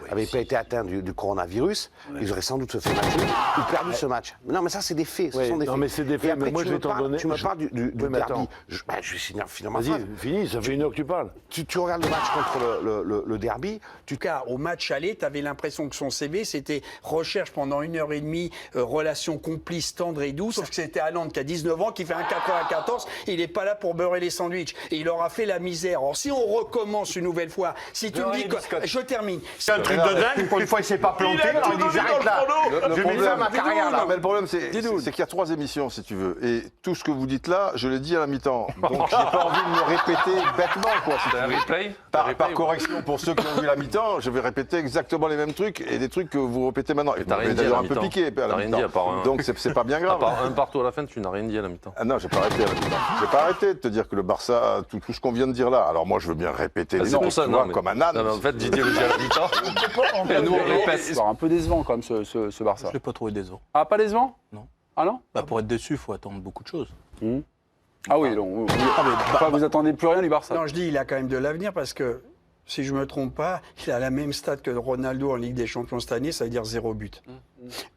n'avaient pas été atteints du coronavirus, ils auraient sans doute fait match ou perdu ce match. Non, mais ça, c'est des faits. Ce sont des non, faits. mais c'est des Et faits. après, Mais moi, je vais t'en donner. Tu me parles du Oui, mais derby. attends. Je vais finir ma phrase. Vas-y, finis, ça fait 1 heure que tu parles. Tu regardes le match contre le derby, Au match aller, tu avais l'impression que son CV, c'était recherche pendant 1h30, relation complice, tendre et douce. Sauf que c'était Haaland qui a 19 ans, qui fait un 94. Il n'est pas là pour beurrer les sandwichs. Et il aura fait la misère. Alors, si on recommence une nouvelle fois, si tu me dis que. Je termine. C'est un truc de dingue, pour une fois il s'est pas planté, alors il dit j'arrête là. Je mets ça à ma carrière là. Mais le problème, c'est qu'il y a 3 émissions, si tu veux. Et tout ce que vous dites là, je l'ai dit à la mi-temps. Donc, j'ai pas envie de me répéter bêtement, quoi. Si tu veux. replay Par correction, pour ceux qui ont vu la mi-temps, je vais répéter exactement les mêmes trucs et des trucs que vous répétez maintenant. Et vous m'avez d'ailleurs un peu piqué à la mi-temps. Donc, c'est pas bien grave. À part un partout à la fin, tu n'as rien dit à la mi-temps. Ah non, j'ai pas arrêté à la mi-temps. J'ai pas arrêté de te dire que le Barça, tout ce qu'on vient de dire là. Alors, moi, je veux bien répéter les C'est pour trucs, ça, tu non, vois, mais- comme un âne. Non, mais en fait, Didier le dit à la mi-temps. Et nous, on répète. C'est un peu décevant quand même ce Barça. Je ne l'ai pas trouvé décevant. Ah, pas décevant? Non. Ah non? Bah, pour être déçu, il faut attendre beaucoup de choses. Ah oui, non. Vous attendez plus rien du Barça. Non, je dis, il a quand même de l'avenir parce que, si je ne me trompe pas, il a la même stat que Ronaldo en Ligue des Champions cette année, ça veut dire 0 but.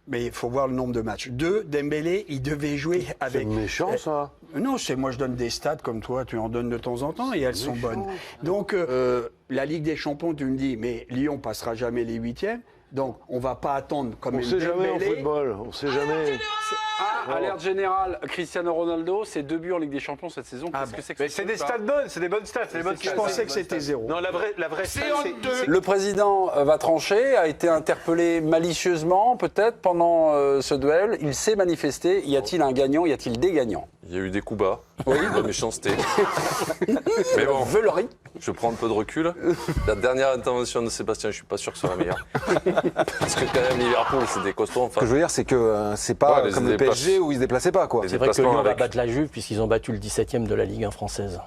Mais il faut voir le nombre de matchs. Dembélé, il devait jouer avec. C'est méchant, ça. Non, moi je donne des stats comme toi, tu en donnes de temps en temps et elles sont bonnes. Donc, la Ligue des Champions, tu me dis, mais Lyon passera jamais les 8e. Donc, on ne va pas attendre comme On une sait jamais en Dembélé. football. On sait jamais. Alerte générale, Cristiano Ronaldo, c'est 2 buts en Ligue des Champions cette saison. Qu'est-ce que c'est que Mais c'est des stats bonnes, c'est des bonnes stats. Je pensais que c'était 0. Non, la vraie stat, c'est... Le président va trancher, a été interpellé malicieusement peut-être pendant ce duel. Il s'est manifesté. Y a-t-il un gagnant? Y a-t il des gagnants? Il y a eu des coups bas, Oui. de la méchanceté. Mais bon, Veulerie. je prends un peu de recul. La dernière intervention de Sébastien, je suis pas sûr que ce soit la meilleure. Parce que quand même, Liverpool, c'est des costauds. Ce que je veux dire, c'est que c'est pas Ouais, comme les le PSG où ils se déplaçaient pas, quoi. Les C'est vrai que déplacements Lyon va avec- battre la Juve puisqu'ils ont battu le 17e de la Ligue 1 française.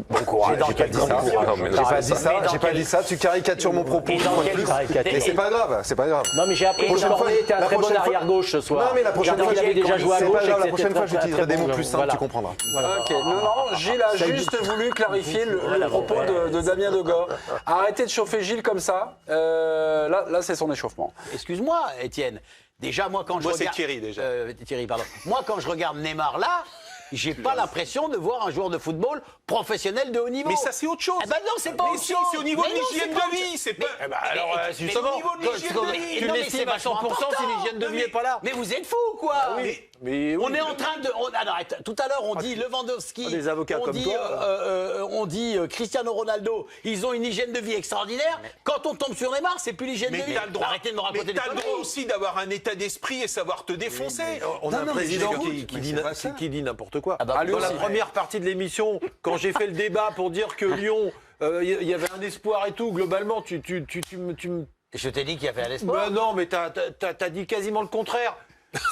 Bon courage. Et dans J'ai pas quelle dit ça. condition Non, mais J'ai pas dit Mais ça. dans J'ai pas quel- dit ça. Tu caricatures mon propos. Et une dans fois de quelle plus. caricature Et c'est pas grave. C'est pas grave. Non, mais j'ai appris que prochaine fois- Cornet était un la très bon prochaine fois- arrière-gauche ce soir. Non, mais la prochaine Regardez, fois, il avait déjà joué à c'est gauche. pas grave. La et prochaine fois, c'était j'utiliserai des très mots bon. plus simples. Voilà. Tu comprendras. Voilà. Ok, non, Gilles a juste voulu clarifier le propos de Damien Degas. Arrêtez de chauffer Gilles comme ça. Là, c'est son échauffement. Excuse-moi, Étienne. Déjà, moi, quand je Moi, c'est regarde... Thierry, déjà. Thierry, pardon. Moi, quand je regarde Neymar, là, j'ai pas l'impression de voir un joueur de football professionnel de haut niveau. Mais ça, c'est autre chose. Eh ben non, c'est pas Mais autre si, chose. c'est au niveau Mais de non, l'hygiène c'est pas de autre vie, chose. c'est pas... Mais- alors, mais justement, au niveau de l'hygiène de vie. tu Non, mais l'estimes c'est à vachement 100% si important. l'hygiène de vie est pas là. Mais vous êtes fous, quoi. Mais On est en train de... Alors, tout à l'heure, on dit Lewandowski, des avocats on comme dit, toi, on dit Cristiano Ronaldo, ils ont une hygiène de vie extraordinaire. Quand on tombe sur Neymar, c'est plus l'hygiène de Mais vie. t'as le droit, Arrêtez de me raconter mais des t'as le droit conneries. aussi d'avoir un état d'esprit et savoir te défoncer. On a un non, mais président j'écoute, qui dit n'importe quoi. Ah bah, Dans la première partie de l'émission, quand j'ai fait le débat pour dire que Lyon, il y avait un espoir et tout, globalement, tu me... Je t'ai dit qu'il y avait un espoir. Ben non, mais t'as dit quasiment le contraire.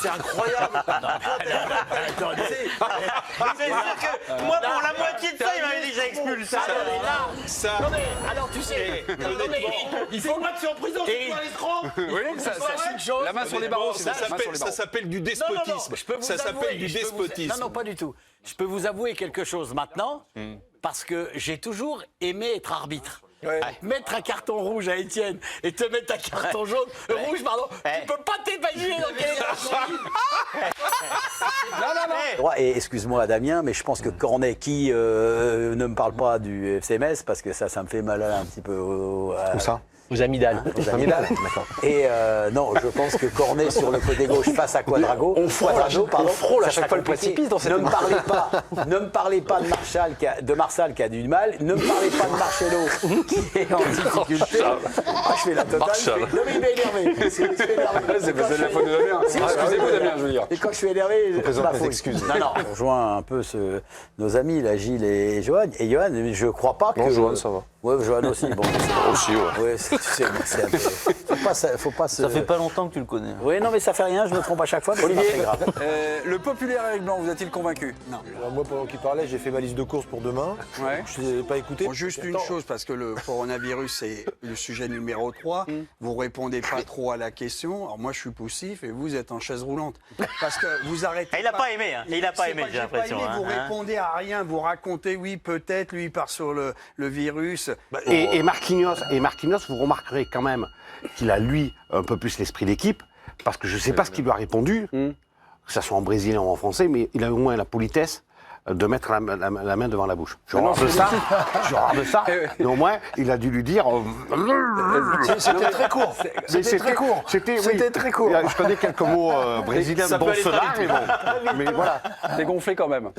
C'est incroyable. Moi, pour la moitié de ça, il m'avait déjà expulsé. Ça... Non mais, alors tu sais, Il faut moi que c'est en prison, c'est quoi l'escroc? Oui, la main sur les barreaux. Ça s'appelle du despotisme. je peux vous Ça avouer, s'appelle du je peux vous- despotisme. Non, non, pas du tout. Je peux vous avouer quelque chose maintenant, parce que j'ai toujours aimé être arbitre. Mettre un carton rouge à Étienne et te mettre un carton jaune, rouge, pardon, tu peux pas t'imaginer dans quelle Et excuse-moi Damien, mais je pense que Cornet, qui ne me parle pas du FCMS, parce que ça me fait mal un petit peu Où ça? Aux Amygdales. aux amygdales. Et non, je pense que Cornet sur le côté gauche face à Quadrado, on frôle à chaque fois le précipice dans cette ne me parlez pas de Marsal qui a du mal, ne me parlez pas de Marcelo qui est en difficulté. Je fais la totale. Marshall. Non mais il m'a énervé. C'est parce que la faute de Damien. Excusez-vous Damien, je veux dire. Et quand je suis énervé, je présente mes m'affole. excuses. Non, on rejoint un peu nos amis, là, Gilles et Johan. Et Johan, je crois pas que... Non, Johan, ça va. Ouais, Johan aussi. Bon, Aussi, ouais. ouais, tu sais, c'est un peu... Faut pas se... Ça fait pas longtemps que tu le connais. Oui, non, mais ça fait rien, je me trompe à chaque fois, mais c'est pas Olivier, très grave. le populaire Eric Blanc vous a-t-il convaincu? Non. Moi, pendant qu'il parlait, j'ai fait ma liste de courses pour demain. Ouais. Je ne l'ai pas écouté. Bon, juste une chose, parce que le coronavirus, c'est le sujet numéro 3. Vous répondez pas trop à la question. Alors moi, je suis poussif et vous êtes en chaise roulante. Parce que vous arrêtez Il n'a pas aimé, hein. Il n'a pas C'est aimé, que j'ai l'impression. Vous répondez à rien, vous racontez, oui, peut-être, lui, il part sur le virus, plus. Et Marquinhos, vous remarquerez quand même qu'il a, lui, un peu plus l'esprit d'équipe, parce que je ne sais pas ce qu'il lui a répondu, que ce soit en brésilien ou en français, mais il a au moins la politesse de mettre la main devant la bouche. Je horreur de ça, mais au moins, il a dû lui dire... C'était très court. C'était très court. C'était très court. Je connais quelques mots brésiliens, bon cela, mais bon. Mais voilà. Dégonflé quand même.